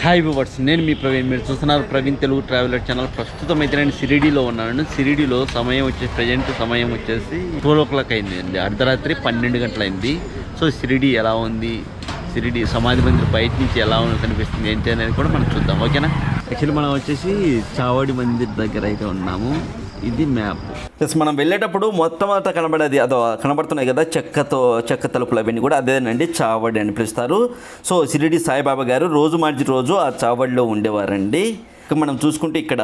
Hi viewers, నేను మీ ప్రవీణ్. మీరు చూస్తున్నారు ప్రవీణ్ తెలుగు ట్రావెలర్ ఛానల్. ప్రస్తుతం అయితే నేను షిరిడీలో ఉన్నాను. షిరిడీలో ప్రజెంట్ సమయం వచ్చేసి 12 అయింది అండి. అర్ధరాత్రి 12 గంటలైంది. సో షిరిడీ ఎలా ఉంది, షిరిడీ సమాధి మందిర్ బయట నుంచి ఎలా కనిపిస్తుంది ఏంటి అనేది కూడా మనం చూద్దాం, ఓకేనా. యాక్చువల్లీ మనం వచ్చేసి చావడి మందిర్ దగ్గర అయితే ఉన్నాము. ఇది మ్యాప్. ప్లస్ మనం వెళ్ళేటప్పుడు మొత్తం అంతా కనబడేది అదో కనబడుతున్నాయి కదా, చెక్క తలుపులు అవన్నీ కూడా అదేనండి చావడి అని పిలుస్తారు. సో షిరిడి సాయిబాబా గారు రోజు మార్చి రోజు ఆ చావడిలో ఉండేవారండి. ఇక మనం చూసుకుంటే ఇక్కడ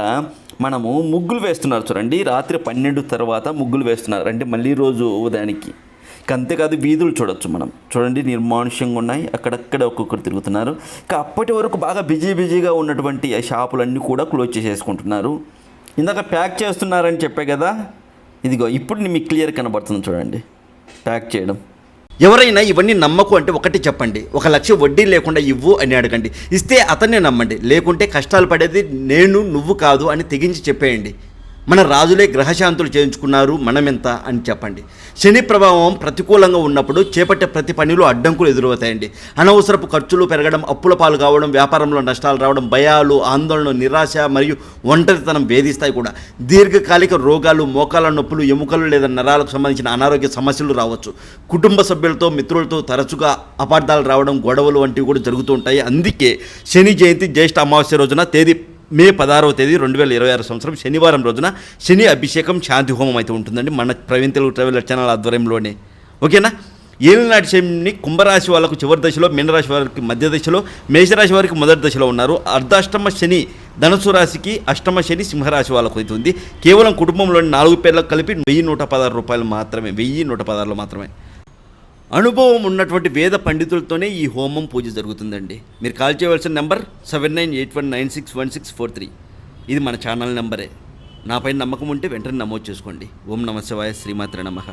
మనము ముగ్గులు వేస్తున్నారు చూడండి. రాత్రి 12 తర్వాత ముగ్గులు వేస్తున్నారు అంటే మళ్ళీ రోజు ఉదయానికి. అంతేకాదు వీధులు చూడొచ్చు మనం, చూడండి నిర్మానుష్యంగా ఉన్నాయి. అక్కడక్కడ ఒక్కొక్కరు తిరుగుతున్నారు. ఇక అప్పటి వరకు బాగా బిజీగా ఉన్నటువంటి షాపులన్నీ కూడా క్లోజ్ చేసేసుకుంటున్నారు. ఇందాక ప్యాక్ చేస్తున్నారని చెప్పే కదా, ఇదిగో ఇప్పుడు మీకు క్లియర్ కనబడుతుంది చూడండి ప్యాక్ చేయడం. ఎవరైనా ఇవన్నీ నమ్మకు అంటే ఒకటి చెప్పండి, 1 లక్ష వడ్డీ లేకుండా ఇవ్వు అని అడగండి. ఇస్తే అతన్నే నమ్మండి, లేకుంటే కష్టాలు పడేది నువ్వు కాదు అని తెగించి చెప్పేయండి. మన రాజులే గ్రహశాంతులు చేయించుకున్నారు, మనమెంత అని చెప్పండి. శని ప్రభావం ప్రతికూలంగా ఉన్నప్పుడు చేపట్టే ప్రతి పనిలో అడ్డంకులు ఎదురవుతాయండి. అనవసరపు ఖర్చులు పెరగడం, అప్పుల పాలు కావడం, వ్యాపారంలో నష్టాలు రావడం, భయాలు, ఆందోళన, నిరాశ మరియు ఒంటరితనం వేధిస్తాయి కూడా. దీర్ఘకాలిక రోగాలు, మోకాల నొప్పులు, ఎముకలు లేదా నరాలకు సంబంధించిన అనారోగ్య సమస్యలు రావచ్చు. కుటుంబ సభ్యులతో, మిత్రులతో తరచుగా అపార్థాలు రావడం, గొడవలు వంటివి కూడా జరుగుతూ ఉంటాయి. అందుకే శని జయంతి జ్యేష్ఠ అమావాస్య రోజున తేదీ మే 16వ తేదీ 2026 సంవత్సరం శనివారం రోజున శని అభిషేకం శాంతి హోమం అయితే ఉంటుందండి మన ప్రవీణ్ తెలుగు ట్రావెలర్ ఛానల్ ఆధ్వర్యంలోనే, ఓకేనా. ఏలినాటి శని కుంభరాశి వాళ్ళకు చివరి దశలో, మీనరాశి వారికి మధ్య దశలో, మేషరాశి వారికి మొదటి దశలో ఉన్నారు. అర్ధాష్టమ శని ధనుసు రాశికి, అష్టమ శని సింహరాశి వాళ్ళకు అయితే ఉంది. కేవలం కుటుంబంలోని 4 పేర్లకు కలిపి 1116 రూపాయలు మాత్రమే, 1116 మాత్రమే. అనుభవం ఉన్నటువంటి వేద పండితులతోనే ఈ హోమం పూజ జరుగుతుందండి. మీరు కాల్ చేయవలసిన నెంబర్ 7981961643. ఇది మన ఛానల్ నెంబరే. నాపై నమ్మకం ఉంటే వెంటనే నమోదు చేసుకోండి. ఓం నమ శివాయ, శ్రీమాత్రే నమః.